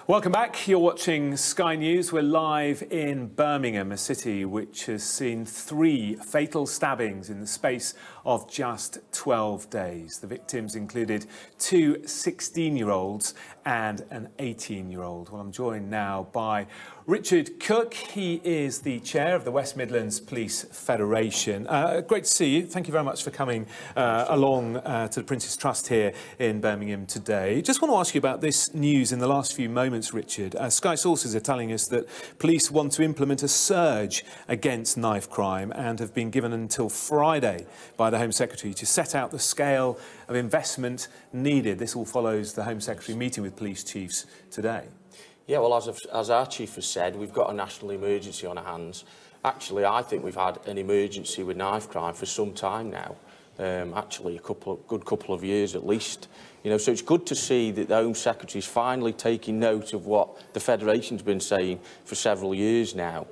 Welcome back. You're watching Sky News. We're live in Birmingham, a city which has seen 3 fatal stabbings in the space of just 12 days. The victims included 2 16-year-olds and an 18-year-old. Well, I'm joined now by Richard Cooke. He is the chair of the West Midlands Police Federation. Great to see you. Thank you very much for coming along to the Prince's Trust here in Birmingham today. Just want to ask you about this news in the last few moments, Richard. Sky sources are telling us that police want to implement a surge against knife crime and have been given until Friday by the Home Secretary to set out the scale of investment needed. This all follows the Home Secretary meeting with police chiefs today. Yeah, well, as our chief has said, we've got a national emergency on our hands. Actually, I think we've had an emergency with knife crime for some time now. Actually, a good couple of years at least. You know, so it's good to see that the Home Secretary is finally taking note of what the Federation's been saying for several years now.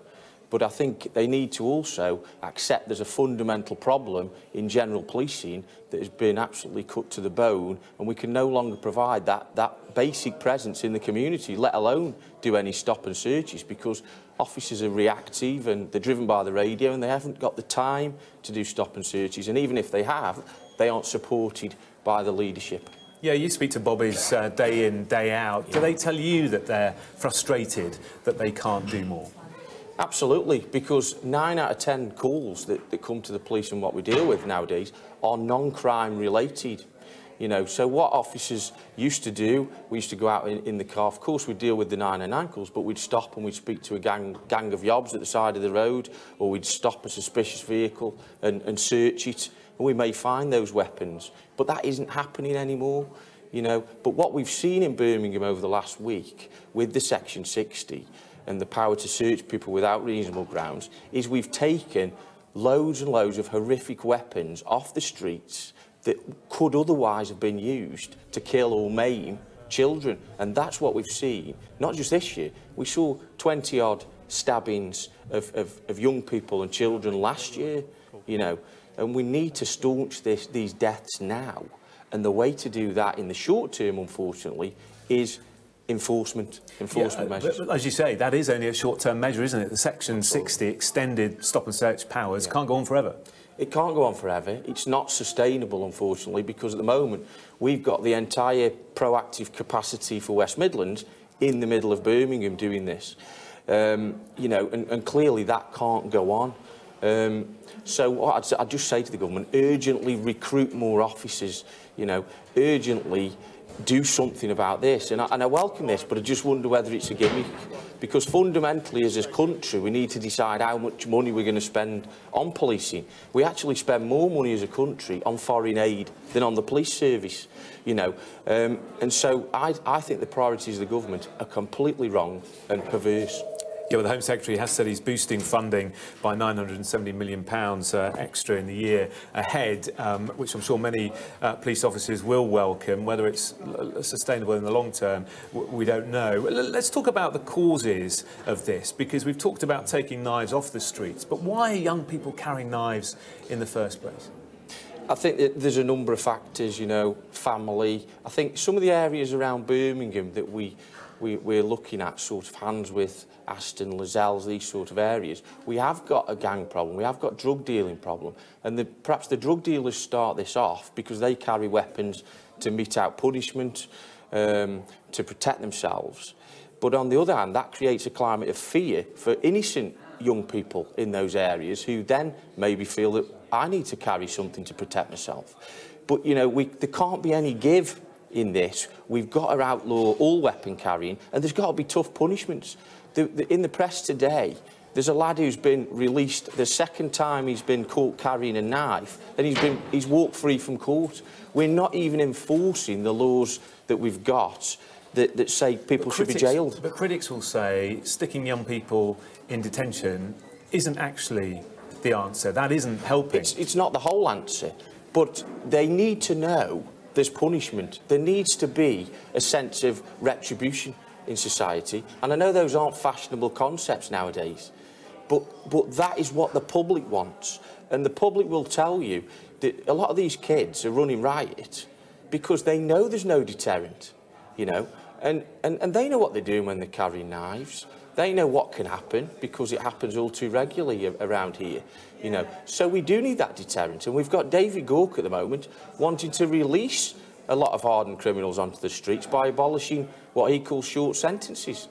But I think they need to also accept there's a fundamental problem in general policing that has been absolutely cut to the bone, and we can no longer provide that basic presence in the community, let alone do any stop and searches, because officers are reactive and they're driven by the radio and they haven't got the time to do stop and searches, and even if they have, they aren't supported by the leadership. Yeah, you speak to bobbies day in, day out. Yeah. Do they tell you that they're frustrated that they can't do more? Absolutely, because 9 out of 10 calls that come to the police and what we deal with nowadays are non-crime related. You know, so what officers used to do, we used to go out in the car. Of course, we'd deal with the 909 calls, but we'd stop and we'd speak to a gang of yobs at the side of the road, or we'd stop a suspicious vehicle and search it, and we may find those weapons. But that isn't happening anymore, you know. But what we've seen in Birmingham over the last week with the Section 60 and the power to search people without reasonable grounds is we've taken loads and loads of horrific weapons off the streets that could otherwise have been used to kill or maim children. And that's what we've seen, not just this year. We saw 20-odd stabbings of young people and children last year, you know, and we need to staunch these deaths now. And the way to do that in the short term, unfortunately, is enforcement measures. But as you say, that is only a short-term measure, isn't it? The Section 60 extended stop and search powers can't go on forever. It can't go on forever. It's not sustainable, unfortunately, because at the moment we've got the entire proactive capacity for West Midlands in the middle of Birmingham doing this. You know, and clearly that can't go on. So what I'd just say to the government, urgently recruit more officers, you know, urgently do something about this. And I welcome this, but I just wonder whether it's a gimmick. Because fundamentally, as a country, we need to decide how much money we're going to spend on policing. We actually spend more money as a country on foreign aid than on the police service, you know. And so I think the priorities of the government are completely wrong and perverse. Yeah, well, the Home Secretary has said he's boosting funding by £970 million extra in the year ahead, which I'm sure many police officers will welcome. Whether it's sustainable in the long term, we don't know. Let's talk about the causes of this, because we've talked about taking knives off the streets, but why are young people carrying knives in the first place? I think that there's a number of factors, you know, family. I think some of the areas around Birmingham that we're looking at, sort of Handsworth, Aston, Lozells, these sort of areas, we have got a gang problem, we have got drug dealing problem, and perhaps the drug dealers start this off because they carry weapons to mete out punishment, to protect themselves. But on the other hand, that creates a climate of fear for innocent young people in those areas who then maybe feel that I need to carry something to protect myself. But, you know, there can't be any give in this. We've got to outlaw all weapon carrying, and there's got to be tough punishments. In the press today, there's a lad who's been released the second time he's been caught carrying a knife, and he's walked free from court. We're not even enforcing the laws that we've got that say people should be jailed. But critics will say sticking young people in detention isn't actually the answer. That isn't helping. It's not the whole answer, but they need to know there's punishment. There needs to be a sense of retribution in society. And I know those aren't fashionable concepts nowadays, but that is what the public wants. And the public will tell you that a lot of these kids are running riot because they know there's no deterrent, you know. And they know what they're doing when they're carrying knives. They know what can happen because it happens all too regularly around here, you know. So we do need that deterrent. And we've got David Cooke at the moment wanting to release a lot of hardened criminals onto the streets by abolishing what he calls short sentences.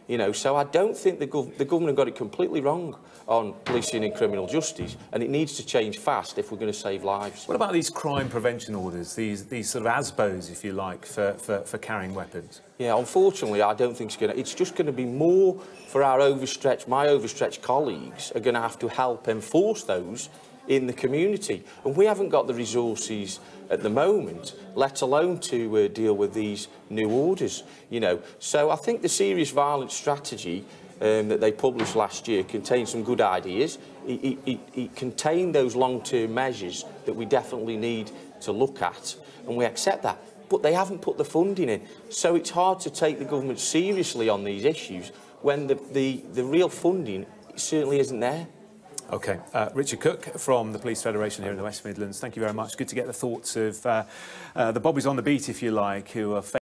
You know, so I don't think the government have got it completely wrong on policing and criminal justice, and it needs to change fast if we're going to save lives. What about these crime prevention orders, these sort of ASBOs, if you like, for carrying weapons? Yeah, unfortunately, I don't think it's just going to be more for my overstretched colleagues are going to have to help enforce those in the community. And we haven't got the resources at the moment, let alone to deal with these new orders, you know. So I think the serious violence strategy that they published last year contained some good ideas. It contained those long-term measures that we definitely need to look at, and we accept that. But they haven't put the funding in. So it's hard to take the government seriously on these issues when the real funding certainly isn't there. OK. Richard Cooke from the Police Federation here in the West Midlands. Thank you very much. Good to get the thoughts of the bobbies on the beat, if you like, who are